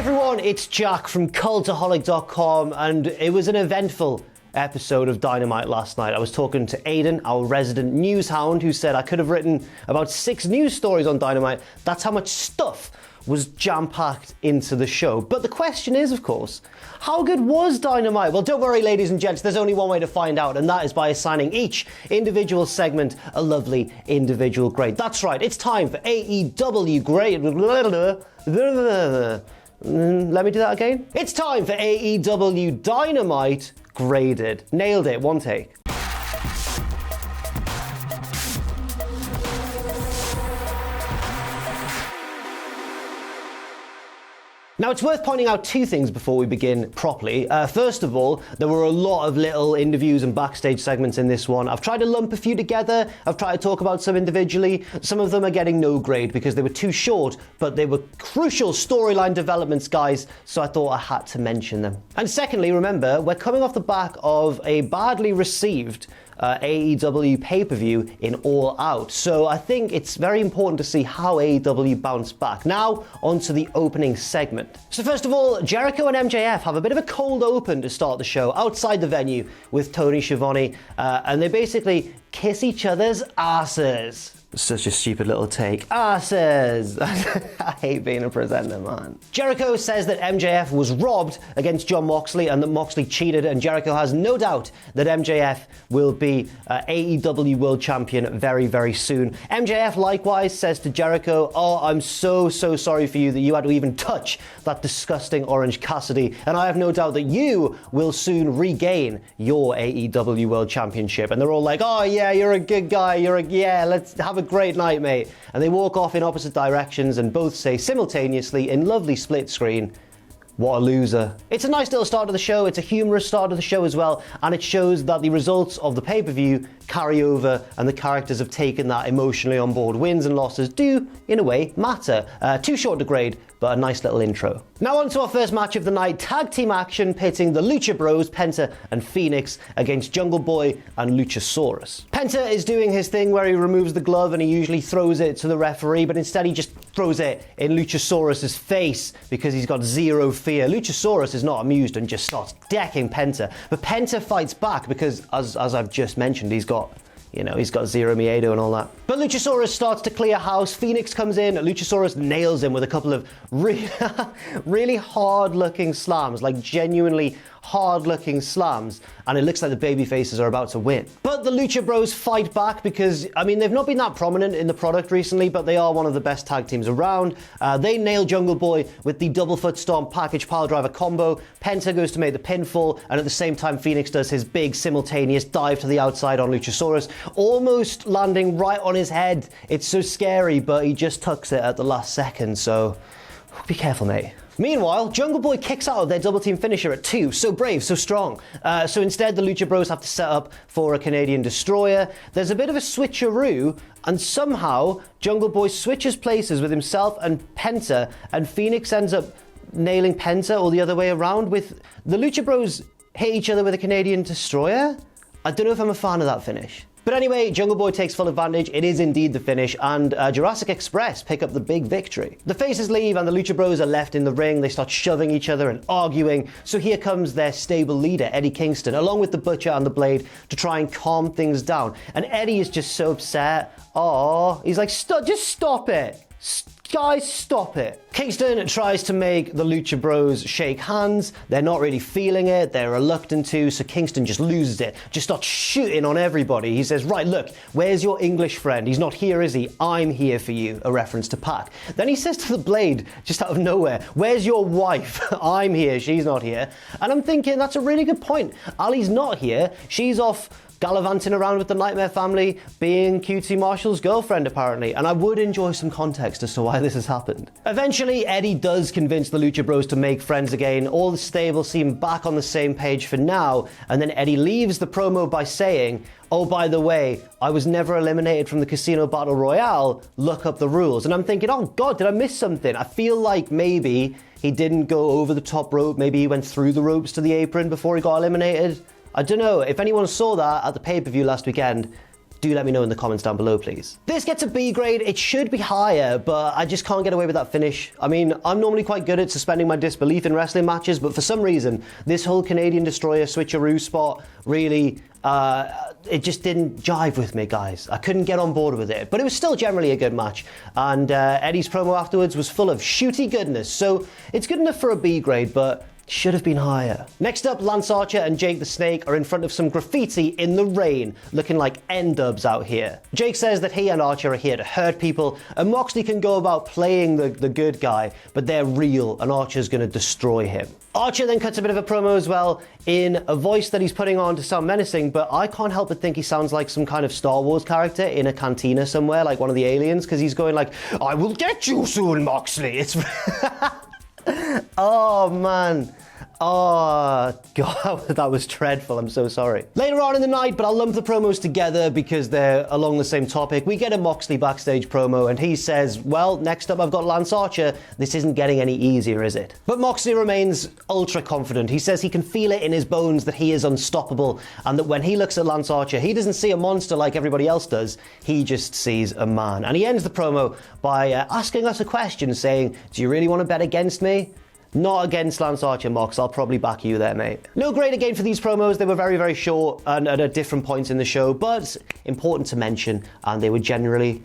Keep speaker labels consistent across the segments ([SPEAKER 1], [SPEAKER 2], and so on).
[SPEAKER 1] everyone, it's Jack from Cultaholic.com, and it was an eventful episode of Dynamite last night. I was talking to Aidan, our resident news hound, who said I could have written about 6 news stories on Dynamite. That's how much stuff was jam-packed into the show. But the question is, of course, how good was Dynamite? Well, don't worry, ladies and gents, there's only one way to find out, and that is by assigning each individual segment a lovely individual grade. That's right, it's time for AEW Grade. Let me do that again. It's time for AEW Dynamite Graded. Nailed it, one take. Now, it's worth pointing out 2 things before we begin properly. First of all, there were a lot of little interviews and backstage segments in this one. I've tried to lump a few together. I've tried to talk about some individually. Some of them are getting no grade because they were too short, but they were crucial storyline developments, guys, so I thought I had to mention them. And secondly, remember, we're coming off the back of a badly received AEW pay-per-view in All Out. So I think it's very important to see how AEW bounce back. Now, onto the opening segment. So first of all, Jericho and MJF have a bit of a cold open to start the show outside the venue with Tony Schiavone, and they basically kiss each other's asses. Such a stupid little take. Asses! I hate being a presenter, man. Jericho says that MJF was robbed against Jon Moxley and that Moxley cheated, and Jericho has no doubt that MJF will be AEW World Champion very, very soon. MJF likewise says to Jericho, "Oh, I'm so sorry for you that you had to even touch that disgusting Orange Cassidy, and I have no doubt that you will soon regain your AEW World Championship." And they're all like, "Oh yeah, you're a good guy, yeah, let's have a great night, mate." And they walk off in opposite directions and both say simultaneously in lovely split screen, "What a loser." It's a nice little start to the show. It's a humorous start to the show as well, and it shows that the results of the pay-per-view carry over and the characters have taken that emotionally on board. Wins and losses do, in a way, matter. Too short to grade, but a nice little intro. Now on to our first match of the night, tag team action pitting the Lucha Bros, Penta and Phoenix, against Jungle Boy and Luchasaurus. Penta is doing his thing where he removes the glove and he usually throws it to the referee, but instead he just throws it in Luchasaurus's face because he's got zero fear. Luchasaurus is not amused and just starts decking Penta, but Penta fights back because, as I've just mentioned, he's got zero miedo and all that. But Luchasaurus starts to clear house. Phoenix comes in. Luchasaurus nails him with a couple of really hard-looking slams, like genuinely hard-looking slams, and it looks like the baby faces are about to win. But the Lucha Bros fight back because, I mean, they've not been that prominent in the product recently, but they are one of the best tag teams around. They nail Jungle Boy with the double foot stomp package piledriver combo. Penta goes to make the pinfall, and at the same time, Phoenix does his big simultaneous dive to the outside on Luchasaurus, almost landing right on his head. It's so scary, but he just tucks it at the last second, so be careful, mate. Meanwhile, Jungle Boy kicks out of their double team finisher at 2. So brave, so strong. So instead, the Lucha Bros have to set up for a Canadian Destroyer. There's a bit of a switcheroo, and somehow Jungle Boy switches places with himself and Penta, and Phoenix ends up nailing Penta, or the other way around. With the Lucha Bros hit each other with a Canadian Destroyer? I don't know if I'm a fan of that finish. But anyway, Jungle Boy takes full advantage. It is indeed the finish, and Jurassic Express pick up the big victory. The faces leave and the Lucha Bros are left in the ring. They start shoving each other and arguing. So here comes their stable leader, Eddie Kingston, along with the Butcher and the Blade to try and calm things down. And Eddie is just so upset. Oh, he's like, just stop it. Guys, stop it. Kingston tries to make the Lucha Bros shake hands. They're not really feeling it. They're reluctant to, so Kingston just loses it. Just starts shooting on everybody. He says, "Right, look, where's your English friend? He's not here, is he? I'm here for you," a reference to Pac. Then he says to the Blade, just out of nowhere, "Where's your wife? I'm here, she's not here." And I'm thinking, that's a really good point. Ali's not here. She's off gallivanting around with the Nightmare family, being QT Marshall's girlfriend, apparently, and I would enjoy some context as to why this has happened. Eventually, Eddie does convince the Lucha Bros to make friends again. All the stable seem back on the same page for now, and then Eddie leaves the promo by saying, "Oh, by the way, I was never eliminated from the Casino Battle Royale. Look up the rules." And I'm thinking, oh God, did I miss something? I feel like maybe he didn't go over the top rope. Maybe he went through the ropes to the apron before he got eliminated. I don't know. If anyone saw that at the pay-per-view last weekend, Do let me know in the comments down below, please. This gets a B grade. It should be higher, but I just can't get away with that finish. I mean, I'm normally quite good at suspending my disbelief in wrestling matches, but for some reason, this whole Canadian Destroyer switcheroo spot really, it just didn't jive with me, guys. I couldn't get on board with it, but it was still generally a good match. And Eddie's promo afterwards was full of shooty goodness, so it's good enough for a B grade, but should have been higher. Next up, Lance Archer and Jake the Snake are in front of some graffiti in the rain, looking like N-dubs out here. Jake says that he and Archer are here to hurt people, and Moxley can go about playing the good guy, but they're real, and Archer's gonna destroy him. Archer then cuts a bit of a promo as well, in a voice that he's putting on to sound menacing, but I can't help but think he sounds like some kind of Star Wars character in a cantina somewhere, like one of the aliens, because he's going like, "I will get you soon, Moxley." It's... Oh, man. Oh, God, that was dreadful. I'm so sorry. Later on in the night, but I'll lump the promos together because they're along the same topic, we get a Moxley backstage promo, and he says, well, next up I've got Lance Archer. This isn't getting any easier, is it? But Moxley remains ultra confident. He says he can feel it in his bones that he is unstoppable, and that when he looks at Lance Archer, he doesn't see a monster like everybody else does. He just sees a man. And he ends the promo by asking us a question, saying, do you really want to bet against me? Not against Lance Archer, Mox. I'll probably back you there, mate. No grade again for these promos. They were very, very short and at different points in the show, but important to mention, and they were generally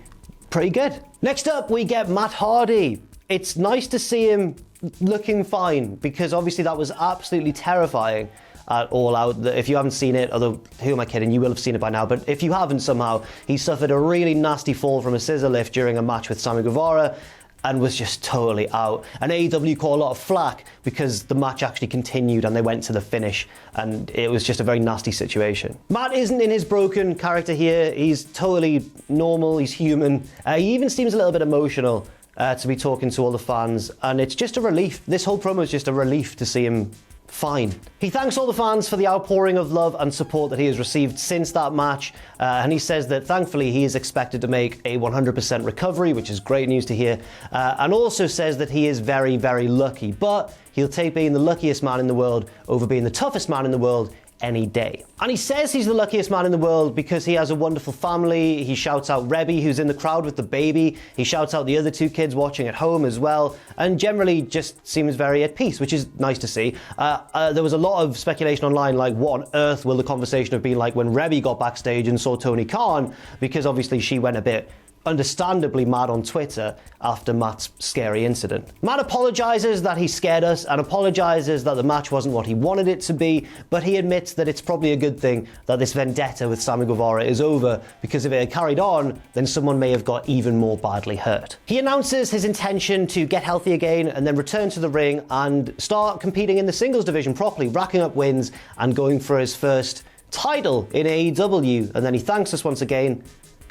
[SPEAKER 1] pretty good. Next up, we get Matt Hardy. It's nice to see him looking fine, because obviously that was absolutely terrifying at All Out. If you haven't seen it, although who am I kidding, you will have seen it by now, but if you haven't somehow, he suffered a really nasty fall from a scissor lift during a match with Sammy Guevara, and was just totally out. And AEW caught a lot of flack because the match actually continued and they went to the finish, and it was just a very nasty situation. Matt isn't in his broken character here. He's totally normal, he's human. He even seems a little bit emotional to be talking to all the fans, and it's just a relief. This whole promo is just a relief to see him fine. He thanks all the fans for the outpouring of love and support that he has received since that match, and he says that thankfully he is expected to make a 100% recovery, which is great news to hear, and also says that he is very, very lucky, but he'll take being the luckiest man in the world over being the toughest man in the world any day. And he says he's the luckiest man in the world because he has a wonderful family. He shouts out Rebby, who's in the crowd with the baby. He shouts out the other two kids watching at home as well, and generally just seems very at peace, which is nice to see. There was a lot of speculation online, like what on earth will the conversation have been like when Rebby got backstage and saw Tony Khan, because obviously she went a bit understandably mad on Twitter after Matt's scary incident. Matt apologizes that he scared us and apologizes that the match wasn't what he wanted it to be, but he admits that it's probably a good thing that this vendetta with Sammy Guevara is over, because if it had carried on, then someone may have got even more badly hurt. He announces his intention to get healthy again and then return to the ring and start competing in the singles division properly, racking up wins and going for his first title in AEW, and then he thanks us once again.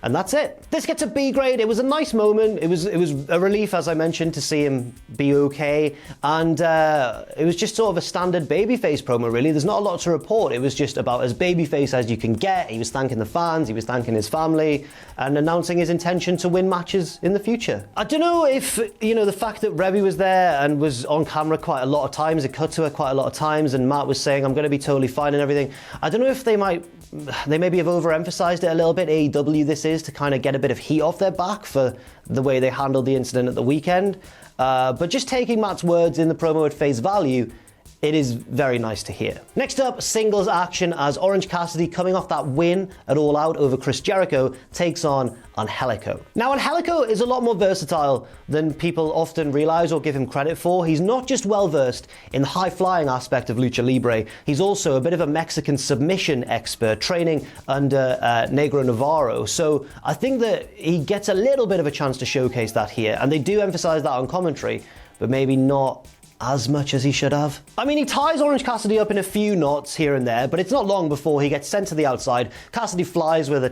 [SPEAKER 1] And that's it. This gets a B grade. It was a nice moment. It was a relief, as I mentioned, to see him be okay. And it was just sort of a standard babyface promo, really. There's not a lot to report. It was just about as babyface as you can get. He was thanking the fans, he was thanking his family, and announcing his intention to win matches in the future. I don't know if, the fact that Rebby was there and was on camera quite a lot of times, it cut to her quite a lot of times, and Matt was saying, I'm going to be totally fine and everything. I don't know if they maybe have overemphasized it a little bit, AEW this is, to kind of get a bit of heat off their back for the way they handled the incident at the weekend. But just taking Matt's words in the promo at face value, it is very nice to hear. Next up, singles action as Orange Cassidy, coming off that win at All Out over Chris Jericho, takes on Angelico. Now, Angelico is a lot more versatile than people often realize or give him credit for. He's not just well-versed in the high-flying aspect of Lucha Libre, he's also a bit of a Mexican submission expert, training under Negro Navarro. So I think that he gets a little bit of a chance to showcase that here, and they do emphasize that on commentary, but maybe not as much as he should have. I mean, he ties Orange Cassidy up in a few knots here and there, but it's not long before he gets sent to the outside. Cassidy flies with an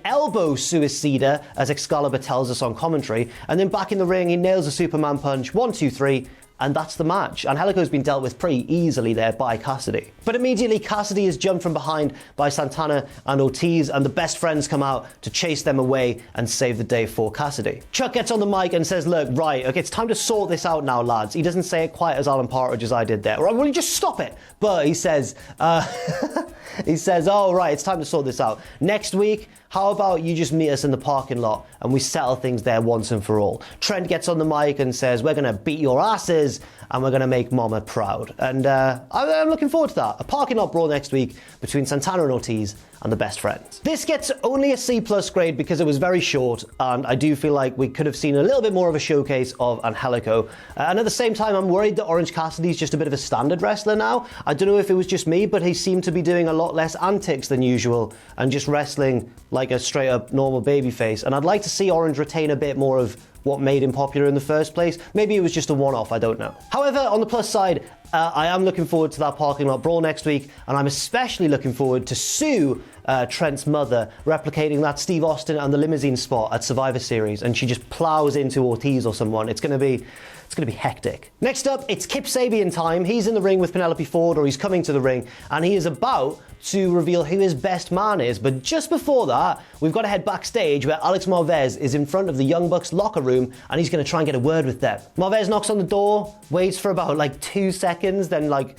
[SPEAKER 1] elbow suicida, as Excalibur tells us on commentary, and then back in the ring, he nails a Superman punch, 1, 2, 3, and that's the match. Angelico's been dealt with pretty easily there by Cassidy. But immediately Cassidy is jumped from behind by Santana and Ortiz, and the best friends come out to chase them away and save the day for Cassidy. Chuck gets on the mic and says, look, right, okay, it's time to sort this out now, lads. He doesn't say it quite as Alan Partridge as I did there. Right, will you just stop it? But he says, oh, right, it's time to sort this out. Next week, how about you just meet us in the parking lot and we settle things there once and for all? Trent gets on the mic and says, we're going to beat your asses and we're going to make Mama proud. And I'm looking forward to that. A parking lot brawl next week between Santana and Ortiz and the best friends. This gets only a C+ grade because it was very short, and I do feel like we could have seen a little bit more of a showcase of Angelico. And at the same time, I'm worried that Orange Cassidy's just a bit of a standard wrestler now. I don't know if it was just me, but he seemed to be doing a lot less antics than usual and just wrestling like a straight up normal babyface. And I'd like to see Orange retain a bit more of what made him popular in the first place. Maybe it was just a one-off, I don't know. However, on the plus side, I am looking forward to that parking lot brawl next week, and I'm especially looking forward to Sue, Trent's mother, replicating that Steve Austin and the limousine spot at Survivor Series, and she just plows into Ortiz or someone. It's going to be hectic. Next up, it's Kip Sabian time. He's in the ring with Penelope Ford, or he's coming to the ring, and he is about to reveal who his best man is. But just before that, we've got to head backstage where Alex Marvez is in front of the Young Bucks locker room, and he's going to try and get a word with them. Marvez knocks on the door, waits for about like 2 seconds, then like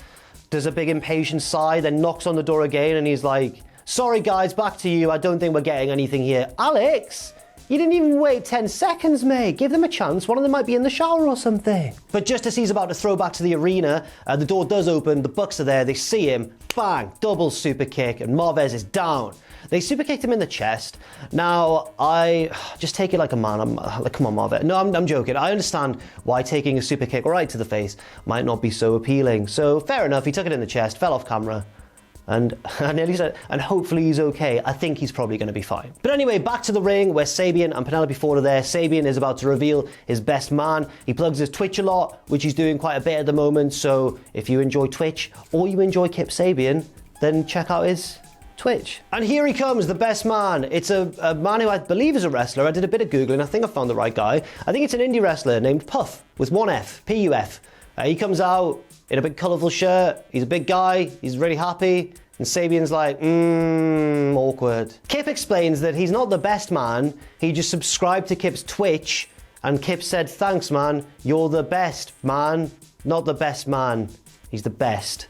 [SPEAKER 1] does a big impatient sigh, then knocks on the door again, and he's like, sorry guys, back to you. I don't think we're getting anything here. Alex? You didn't even wait 10 seconds, mate. Give them a chance. One of them might be in the shower or something. But just as he's about to throw back to the arena, the door does open, the Bucks are there, they see him, bang, double super kick, and Marvez is down. They super kicked him in the chest. Now, I just take it like a man. I'm like, come on, Marvez. No, I'm joking. I understand why taking a super kick right to the face might not be so appealing. So fair enough, he took it in the chest, fell off camera. And hopefully he's okay. I think he's probably going to be fine. But anyway, back to the ring where Sabian and Penelope Ford are there. Sabian is about to reveal his best man. He plugs his Twitch a lot, which he's doing quite a bit at the moment. So if you enjoy Twitch or you enjoy Kip Sabian, then check out his Twitch. And here he comes, the best man. It's a man who I believe is a wrestler. I did a bit of Googling. I think I found the right guy. I think it's an indie wrestler named Puff with one F, P-U-F. He comes out in a big colourful shirt. He's a big guy. He's really happy. And Sabian's like, awkward. Kip explains that he's not the best man. He just subscribed to Kip's Twitch. And Kip said, thanks, man. You're the best man. Not the best man. He's the best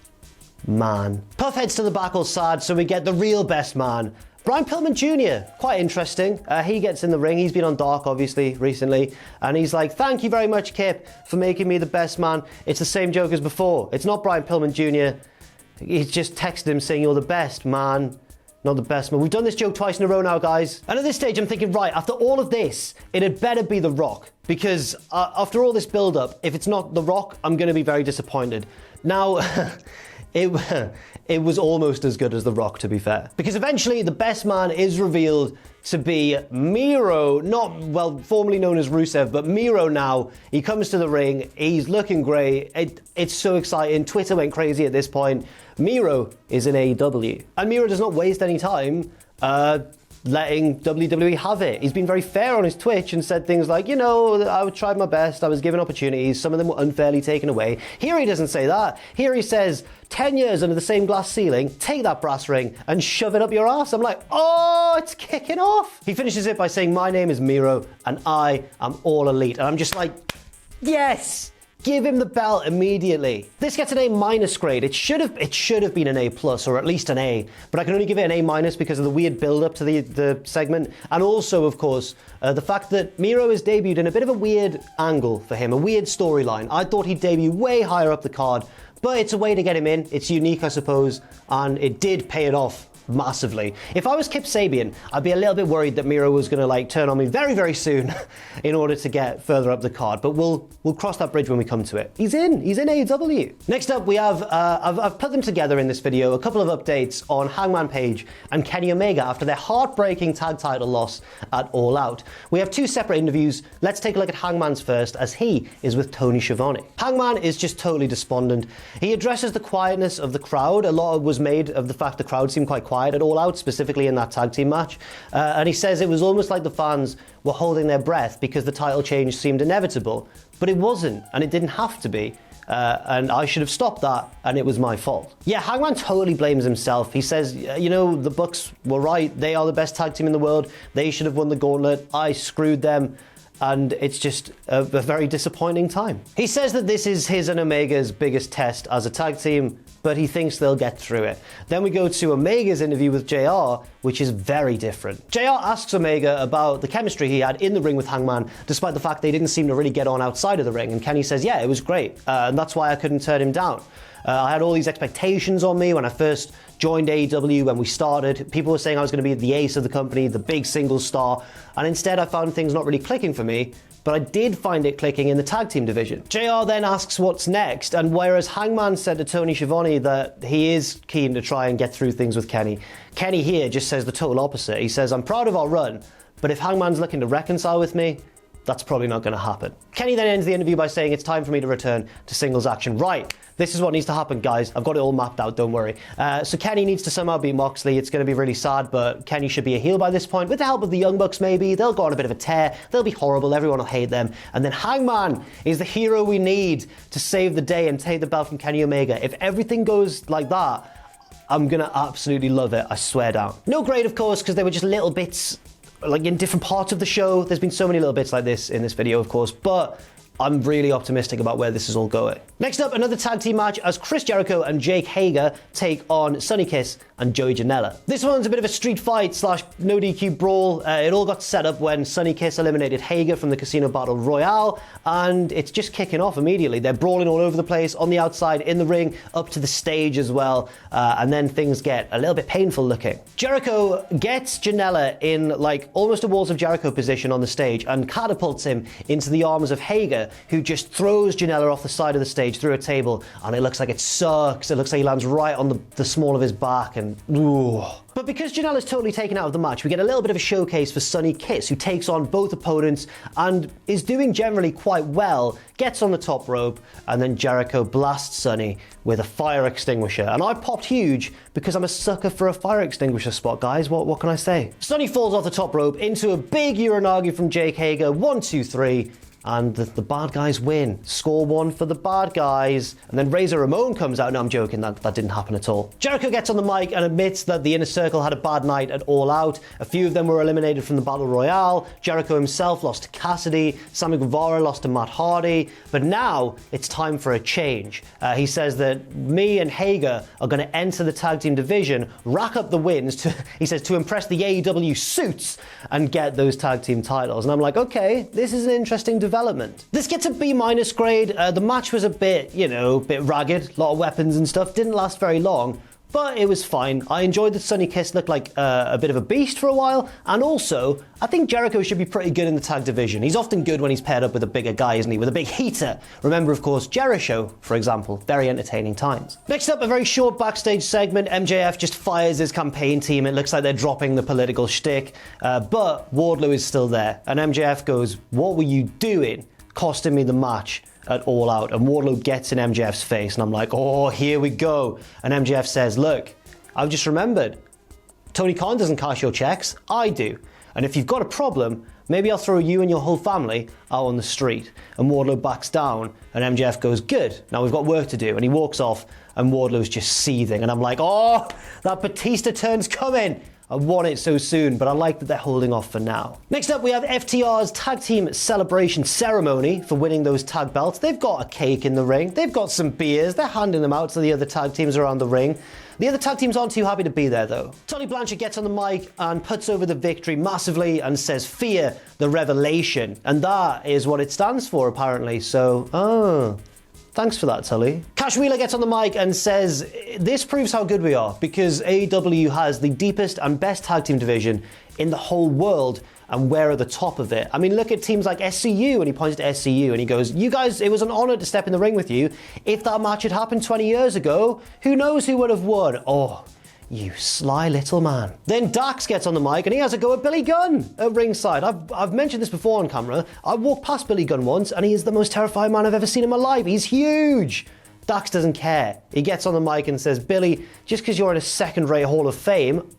[SPEAKER 1] man. Puff heads to the back all sad, so we get the real best man. Brian Pillman Jr., quite interesting. He gets in the ring. He's been on Dark, obviously, recently. And he's like, thank you very much, Kip, for making me the best man. It's the same joke as before. It's not Brian Pillman Jr. He's just texted him saying, you're the best, man. Not the best, man. We've done this joke twice in a row now, guys. And at this stage, I'm thinking, right, after all of this, it had better be The Rock. Because after all this build-up, if it's not The Rock, I'm going to be very disappointed. Now, it was almost as good as The Rock, to be fair. Because eventually, the best man is revealed to be Miro, formerly known as Rusev, but Miro now. He comes to the ring, he's looking great, it's so exciting, Twitter went crazy at this point. Miro is in AEW. And Miro does not waste any time letting WWE have it. He's been very fair on his Twitch and said things like, you know, I tried my best, I was given opportunities, some of them were unfairly taken away. Here he doesn't say that. Here he says, 10 years under the same glass ceiling, take that brass ring and shove it up your ass. I'm like, oh, it's kicking off. He finishes it by saying, my name is Miro and I am all elite. And I'm just like, yes. Give him the belt immediately. This gets an A- grade. It should have been an A+, or at least an A, but I can only give it an A- because of the weird build-up to the segment, and also, of course, the fact that Miro is debuted in a bit of a weird angle for him, a weird storyline. I thought he'd debut way higher up the card, but it's a way to get him in. It's unique, I suppose, and it did pay it off massively. If I was Kip Sabian, I'd be a little bit worried that Miro was going to turn on me very, very soon in order to get further up the card. But we'll cross that bridge when we come to it. He's in AEW. Next up, we have I've put them together in this video, a couple of updates on Hangman Page and Kenny Omega after their heartbreaking tag title loss at All Out. We have two separate interviews. Let's take a look at Hangman's first, as he is with Tony Schiavone. Hangman is just totally despondent. He addresses the quietness of the crowd. A lot was made of the fact the crowd seemed quite quiet transpired at All Out, specifically in that tag team match. And he says it was almost like the fans were holding their breath because the title change seemed inevitable. But it wasn't, and it didn't have to be. And I should have stopped that, and it was my fault. Yeah, Hangman totally blames himself. He says, you know, the Bucks were right. They are the best tag team in the world. They should have won the gauntlet. I screwed them. And it's just a very disappointing time. He says that this is his and Omega's biggest test as a tag team, but he thinks they'll get through it. Then we go to Omega's interview with JR, which is very different. JR asks Omega about the chemistry he had in the ring with Hangman, despite the fact they didn't seem to really get on outside of the ring. And Kenny says, yeah, it was great. And that's why I couldn't turn him down. I had all these expectations on me when I first joined AEW, when we started. People were saying I was going to be the ace of the company, the big single star, and instead I found things not really clicking for me, but I did find it clicking in the tag team division. JR then asks what's next, and whereas Hangman said to Tony Schiavone that he is keen to try and get through things with Kenny, Kenny here just says the total opposite. He says, I'm proud of our run, but if Hangman's looking to reconcile with me, that's probably not going to happen. Kenny then ends the interview by saying it's time for me to return to singles action. Right, this is what needs to happen, guys. I've got it all mapped out, don't worry. So Kenny needs to somehow beat Moxley. It's going to be really sad, but Kenny should be a heel by this point. With the help of the Young Bucks, maybe. They'll go on a bit of a tear. They'll be horrible. Everyone will hate them. And then Hangman is the hero we need to save the day and take the belt from Kenny Omega. If everything goes like that, I'm going to absolutely love it. I swear down. No grade, of course, because they were just little bits like in different parts of the show. There's been so many little bits like this in this video, of course, but I'm really optimistic about where this is all going. Next up, another tag team match as Chris Jericho and Jake Hager take on Sonny Kiss and Joey Janela. This one's a bit of a street fight slash no DQ brawl. It all got set up when Sonny Kiss eliminated Hager from the Casino Battle Royale, and it's just kicking off immediately. They're brawling all over the place, on the outside, in the ring, up to the stage as well, and then things get a little bit painful looking. Jericho gets Janela in like almost a Walls of Jericho position on the stage and catapults him into the arms of Hager, who just throws Janela off the side of the stage through a table, and it looks like it sucks. It looks like he lands right on the small of his back, and ooh. But because Janela's totally taken out of the match, we get a little bit of a showcase for Sonny Kiss, who takes on both opponents and is doing generally quite well, gets on the top rope, and then Jericho blasts Sonny with a fire extinguisher. And I popped huge because I'm a sucker for a fire extinguisher spot, guys. What can I say? Sonny falls off the top rope into a big Uranagi from Jake Hager. 1, 2, 3. And the bad guys win. Score 1 for the bad guys. And then Razor Ramon comes out. No, I'm joking. That didn't happen at all. Jericho gets on the mic and admits that the Inner Circle had a bad night at All Out. A few of them were eliminated from the Battle Royale. Jericho himself lost to Cassidy. Sammy Guevara lost to Matt Hardy. But now it's time for a change. He says that me and Hager are going to enter the tag team division, rack up the wins, he says, to impress the AEW suits and get those tag team titles. And I'm like, okay, this is an interesting development. This gets a B- grade. The match was a bit, bit ragged, a lot of weapons and stuff. Didn't last very long, but it was fine. I enjoyed that Sonny Kiss looked like a bit of a beast for a while, and also, I think Jericho should be pretty good in the tag division. He's often good when he's paired up with a bigger guy, isn't he? With a big heater. Remember, of course, Jericho, for example. Very entertaining times. Next up, a very short backstage segment. MJF just fires his campaign team. It looks like they're dropping the political shtick, but Wardlow is still there. And MJF goes, "What were you doing? Costing me the match at All Out." And Wardlow gets in MJF's face, and I'm like, oh, here we go. And MJF says, "Look, I've just remembered, Tony Khan doesn't cash your checks, I do. And if you've got a problem, maybe I'll throw you and your whole family out on the street." And Wardlow backs down, and MJF goes, "Good, now we've got work to do." And he walks off, and Wardlow's just seething. And I'm like, oh, that Batista turn's coming. I want it so soon, but I like that they're holding off for now. Next up, we have FTR's tag team celebration ceremony for winning those tag belts. They've got a cake in the ring. They've got some beers. They're handing them out to the other tag teams around the ring. The other tag teams aren't too happy to be there, though. Tully Blanchard gets on the mic and puts over the victory massively and says, "Fear the revelation." And that is what it stands for, apparently. So, thanks for that, Tully. Cash Wheeler gets on the mic and says, "This proves how good we are, because AEW has the deepest and best tag team division in the whole world, and we're at the top of it. I mean, look at teams like SCU," and he points to SCU and he goes, "You guys, it was an honor to step in the ring with you. If that match had happened 20 years ago, who knows who would have won?" Oh, you sly little man. Then Dax gets on the mic and he has a go at Billy Gunn at ringside. I've mentioned this before on camera. I walked past Billy Gunn once and he is the most terrifying man I've ever seen in my life. He's huge. Dax doesn't care. He gets on the mic and says, Billy, just because you're in a second-rate Hall of Fame,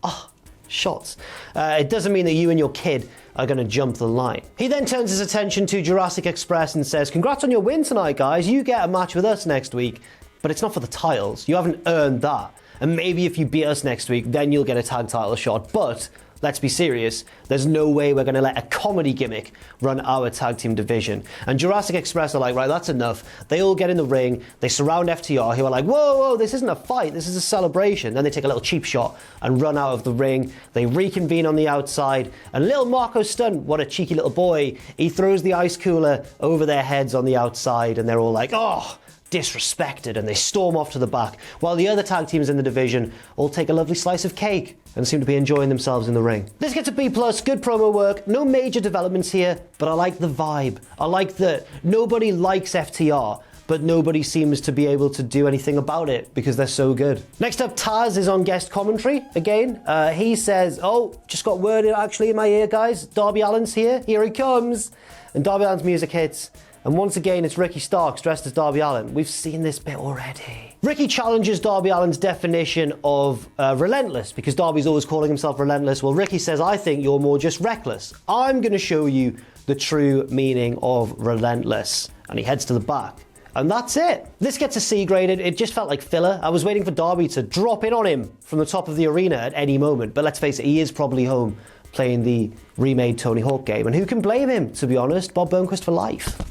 [SPEAKER 1] shots. It doesn't mean that you and your kid are going to jump the line. He then turns his attention to Jurassic Express and says, congrats on your win tonight, guys. You get a match with us next week, but it's not for the titles. You haven't earned that. And maybe if you beat us next week, then you'll get a tag title shot. But let's be serious, there's no way we're going to let a comedy gimmick run our tag team division. And Jurassic Express are like, right, that's enough. They all get in the ring, they surround FTR, who are like, whoa, this isn't a fight, this is a celebration. Then they take a little cheap shot and run out of the ring. They reconvene on the outside, and little Marco Stunt, what a cheeky little boy, he throws the ice cooler over their heads on the outside, and they're all like, disrespected, and they storm off to the back, while the other tag teams in the division all take a lovely slice of cake and seem to be enjoying themselves in the ring. This gets a B+, good promo work, no major developments here, but I like the vibe. I like that nobody likes FTR, but nobody seems to be able to do anything about it because they're so good. Next up, Taz is on guest commentary again. He says, just got word actually in my ear, guys. Darby Allin's here he comes. And Darby Allin's music hits. And once again, it's Ricky Starks dressed as Darby Allin. We've seen this bit already. Ricky challenges Darby Allin's definition of relentless, because Darby's always calling himself relentless. Well, Ricky says, I think you're more just reckless. I'm going to show you the true meaning of relentless. And he heads to the back. And that's it. This gets a C graded. It just felt like filler. I was waiting for Darby to drop in on him from the top of the arena at any moment. But let's face it, he is probably home playing the remade Tony Hawk game. And who can blame him, to be honest? Bob Burnquist for life.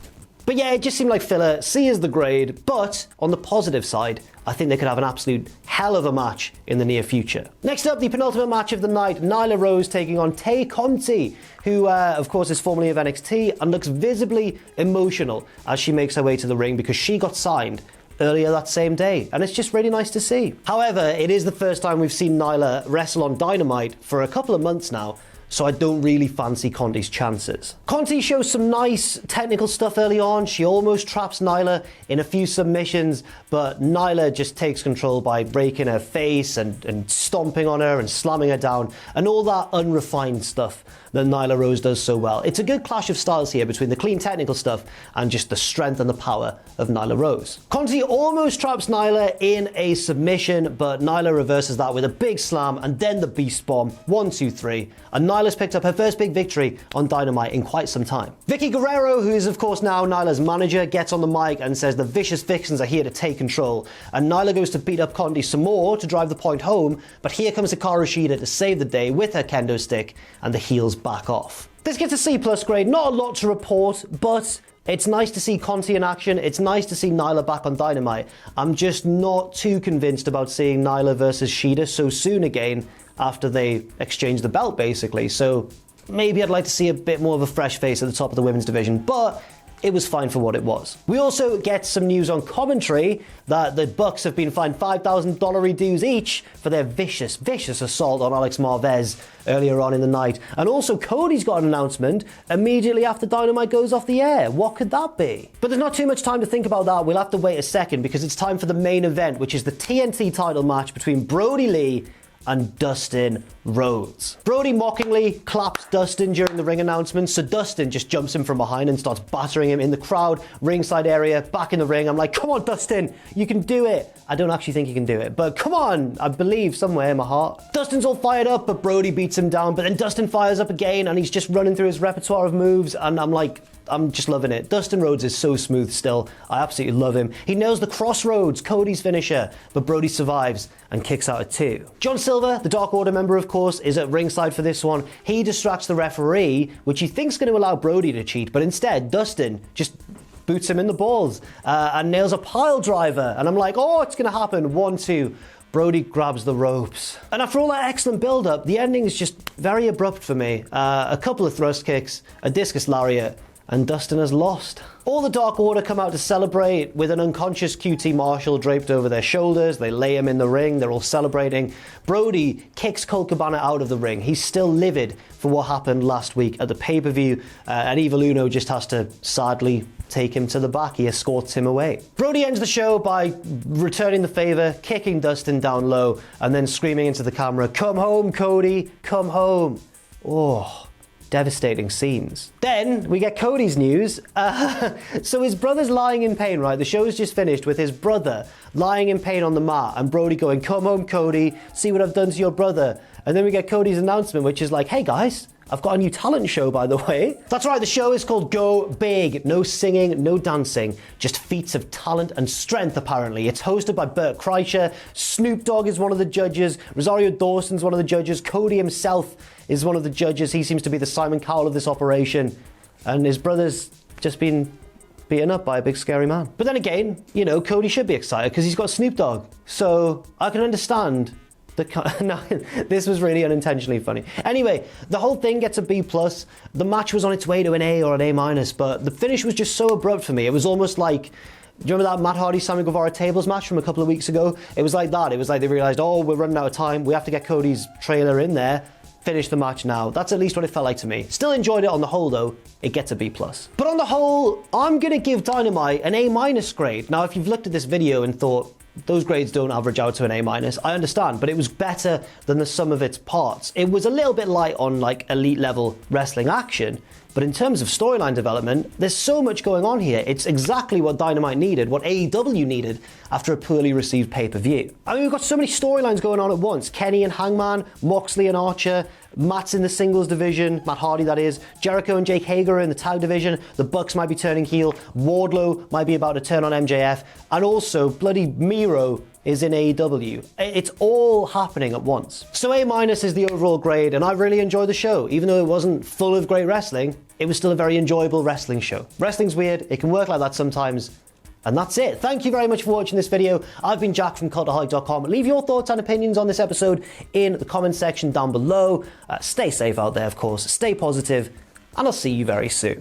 [SPEAKER 1] But yeah, it just seemed like filler. C is the grade, but on the positive side, I think they could have an absolute hell of a match in the near future. Next up, the penultimate match of the night, Nyla Rose taking on Tay Conti, who of course is formerly of NXT and looks visibly emotional as she makes her way to the ring because she got signed earlier that same day, and it's just really nice to see. However, it is the first time we've seen Nyla wrestle on Dynamite for a couple of months now, so I don't really fancy Conti's chances. Conti shows some nice technical stuff early on. She almost traps Nyla in a few submissions, but Nyla just takes control by raking her face and stomping on her and slamming her down, and all that unrefined stuff that Nyla Rose does so well. It's a good clash of styles here between the clean technical stuff and just the strength and the power of Nyla Rose. Conti almost traps Nyla in a submission, but Nyla reverses that with a big slam and then the beast bomb. 1, 2, 3. And Nyla's picked up her first big victory on Dynamite in quite some time. Vicky Guerrero, who is of course now Nyla's manager, gets on the mic and says the Vicious Vixens are here to take control. And Nyla goes to beat up Conti some more to drive the point home, but here comes Hikaru Shida to save the day with her kendo stick, and the heels back off. This gets a C+ grade, not a lot to report, but it's nice to see Conti in action. It's nice to see Nyla back on Dynamite. I'm just not too convinced about seeing Nyla versus Shida so soon again after they exchange the belt, basically. So maybe I'd like to see a bit more of a fresh face at the top of the women's division, but it was fine for what it was. We also get some news on commentary that the Bucks have been fined $5,000 dues each for their vicious assault on Alex Marvez earlier on in the night. And also Cody's got an announcement immediately after Dynamite goes off the air. What could that be? But there's not too much time to think about that. We'll have to wait a second because it's time for the main event, which is the TNT title match between Brodie Lee and Dustin Rhodes. Brodie mockingly claps Dustin during the ring announcement, so Dustin just jumps him from behind and starts battering him in the crowd, ringside area, back in the ring. I'm like, come on, Dustin, you can do it. I don't actually think he can do it, but come on, I believe somewhere in my heart. Dustin's all fired up, but Brodie beats him down, but then Dustin fires up again, and he's just running through his repertoire of moves, and I'm just loving it. Dustin Rhodes is so smooth still. I absolutely love him. He nails the Crossroads, Cody's finisher, but Brodie survives and kicks out at 2. John Silver, the Dark Order member, of course, is at ringside for this one. He distracts the referee, which he thinks is going to allow Brodie to cheat, but instead, Dustin just boots him in the balls and nails a pile driver. And I'm like, oh, it's going to happen. 1, 2. Brodie grabs the ropes. And after all that excellent build-up, the ending is just very abrupt for me. A couple of thrust kicks, a discus lariat, and Dustin has lost. All the Dark Order come out to celebrate with an unconscious QT Marshall draped over their shoulders. They lay him in the ring. They're all celebrating. Brodie kicks Colt Cabana out of the ring. He's still livid for what happened last week at the pay-per-view, and Evil Uno just has to sadly take him to the back. He escorts him away. Brodie ends the show by returning the favor, kicking Dustin down low, and then screaming into the camera, "Come home, Cody, come home." Oh, devastating scenes. Then we get Cody's news. So his brother's lying in pain, right? The show's just finished with his brother lying in pain on the mat and Brodie going, "Come home, Cody, see what I've done to your brother." And then we get Cody's announcement, which is like, "Hey guys, I've got a new talent show, by the way." That's right, the show is called Go Big. No singing, no dancing, just feats of talent and strength, apparently. It's hosted by Bert Kreischer. Snoop Dogg is one of the judges. Rosario Dawson's one of the judges. Cody himself is one of the judges. He seems to be the Simon Cowell of this operation. And his brother's just been beaten up by a big scary man. But then again, you know, Cody should be excited because he's got Snoop Dogg. So I can understand. No, this was really unintentionally funny. Anyway, the whole thing gets a B+. The match was on its way to an A or an A-, but the finish was just so abrupt for me. It was almost like, do you remember that Matt Hardy-Sammy Guevara tables match from a couple of weeks ago? It was like that. It was like they realised, oh, we're running out of time. We have to get Cody's trailer in there. Finish the match now. That's at least what it felt like to me. Still enjoyed it on the whole, though. It gets a B+. But on the whole, I'm going to give Dynamite an A- grade. Now, if you've looked at this video and thought, those grades don't average out to an A-, I understand, but it was better than the sum of its parts. It was a little bit light on like elite level wrestling action, but in terms of storyline development, there's so much going on here. It's exactly what Dynamite needed, what AEW needed after a poorly received pay-per-view. I mean, we've got so many storylines going on at once. Kenny and Hangman, Moxley and Archer, Matt's in the singles division, Matt Hardy that is, Jericho and Jake Hager are in the tag division, the Bucks might be turning heel, Wardlow might be about to turn on MJF, and also bloody Miro is in AEW. It's all happening at once. So A- is the overall grade, and I really enjoyed the show. Even though it wasn't full of great wrestling, it was still a very enjoyable wrestling show. Wrestling's weird, it can work like that sometimes. And that's it. Thank you very much for watching this video. I've been Jack from Cultaholic.com. Leave your thoughts and opinions on this episode in the comment section down below. Stay safe out there, of course. Stay positive, and I'll see you very soon.